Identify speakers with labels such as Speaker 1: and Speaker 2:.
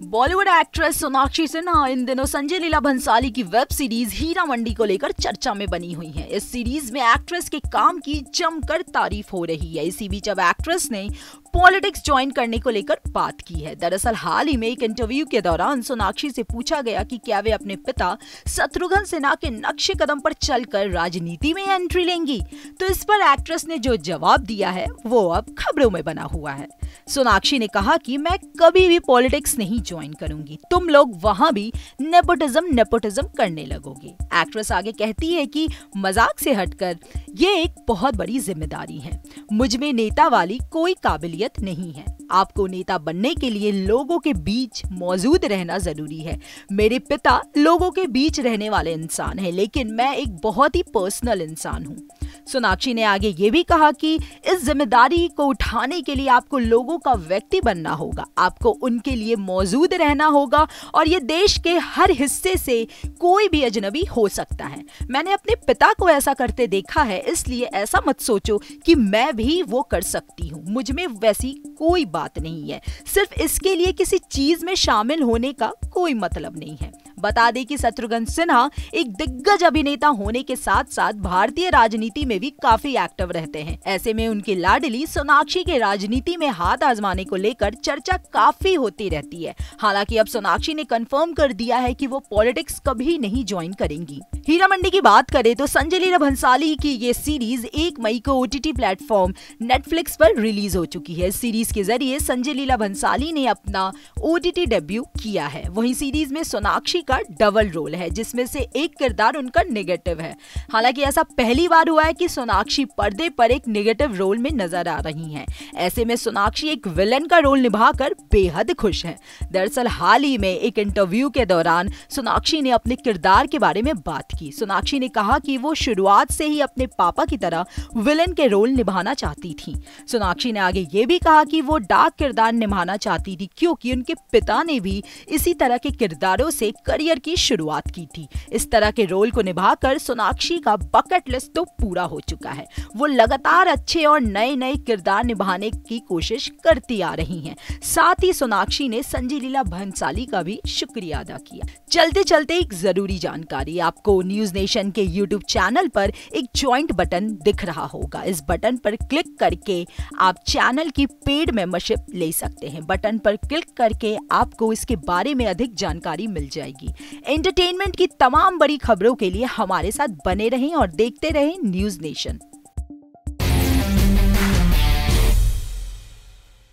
Speaker 1: Bollywood actress Sonakshi Sinha इन दिनों संजय लीला भंसाली की web series Heera Mandi को लेकर चर्चा में बनी हुई हैं। इस सीरीज में एक्ट्रेस के काम की जमकर तारीफ हो रही है। इसी बीच अब एक्ट्रेस ने पॉलिटिक्स ज्वाइन करने को लेकर बात की है। दरअसल हाल ही में एक इंटरव्यू के दौरान सोनाक्षी से पूछा गया कि क्या वे अपने पिता शत्रुघ्न सिन्हा के नक्शे कदम पर चलकर राजनीति में एंट्री लेंगी, तो इस पर एक्ट्रेस ने जो जवाब दिया है वो अब खबरों में बना हुआ है। सोनाक्षी ने कहा कि मैं कभी भी पॉलिटिक्स नहीं ज्वाइन करूंगी, तुम लोग वहां भी नेपोटिज्म करने लगोगे। एक्ट्रेस आगे कहती है कि मजाक से हटकर ये एक बहुत बड़ी जिम्मेदारी है। मुझ में नेता वाली कोई काबिलियत नहीं है। आपको नेता बनने के लिए लोगों के बीच मौजूद रहना जरूरी है। मेरे पिता लोगों के बीच रहने वाले इंसान हैं, लेकिन मैं एक बहुत ही पर्सनल इंसान हूँ। सोनाक्षी ने आगे ये भी कहा कि इस जिम्मेदारी को उठाने के लिए आपको लोगों का व्यक्ति बनना होगा, आपको उनके लिए मौजूद रहना होगा और ये देश के हर हिस्से से कोई भी अजनबी हो सकता है। मैंने अपने पिता को ऐसा करते देखा है, इसलिए ऐसा मत सोचो कि मैं भी वो कर सकती हूँ। मुझ में वैसी कोई बात नहीं है। सिर्फ इसके लिए किसी चीज में शामिल होने का कोई मतलब नहीं है। बता दें कि शत्रुघ्न सिन्हा एक दिग्गज अभिनेता होने के साथ साथ भारतीय राजनीति में भी काफी एक्टिव रहते हैं। ऐसे में उनकी लाडली सोनाक्षी के राजनीति में हाथ आजमाने को लेकर चर्चा काफी होती रहती है। हालांकि अब सोनाक्षी ने कंफर्म कर दिया है कि वो पॉलिटिक्स कभी नहीं ज्वाइन करेंगी। हीरा मंडी की बात करें तो संजय लीला भंसाली की ये सीरीज 1 मई को OTT प्लेटफॉर्म नेटफ्लिक्स पर रिलीज हो चुकी है। इस सीरीज के जरिए संजय लीला भंसाली ने अपना OTT डेब्यू किया है। वहीं सीरीज में सोनाक्षी का डबल रोल है, जिसमें से एक किरदार उनका नेगेटिव है। हालांकि ऐसा पहली बार हुआ है कि सोनाक्षी पर्दे पर एक नेगेटिव रोल में नजर आ रही हैं। ऐसे में सोनाक्षी एक विलन का रोल निभाकर बेहद खुश हैं। दरअसल हाल ही में एक इंटरव्यू के दौरान सोनाक्षी ने अपने किरदार के बारे में बात की। सोनाक्षी ने कहा कि वो शुरुआत से ही अपने पापा की तरह विलन के रोल निभाना चाहती थी। सोनाक्षी ने आगे ये भी कहा कि वो डार्क किरदार निभाना चाहती थी, क्योंकि उनके पिता ने भी इसी तरह के किरदारों से करियर की शुरुआत की थी। इस तरह के रोल को निभाकर सोनाक्षी का बकेट लिस्ट तो पूरा हो चुका है। वो लगातार अच्छे और नए नए किरदार निभाने की कोशिश करती आ रही हैं। साथ ही सोनाक्षी ने संजय लीला भंसाली का भी शुक्रिया अदा किया। चलते चलते एक जरूरी जानकारी, आपको न्यूज नेशन के YouTube चैनल पर एक ज्वाइंट बटन दिख रहा होगा। इस बटन पर क्लिक करके आप चैनल की पेड मेंबरशिप ले सकते हैं। बटन पर क्लिक करके आपको इसके बारे में अधिक जानकारी मिल जाएगी। एंटरटेनमेंट की तमाम बड़ी खबरों के लिए हमारे साथ बने रहें और देखते रहें न्यूज नेशन।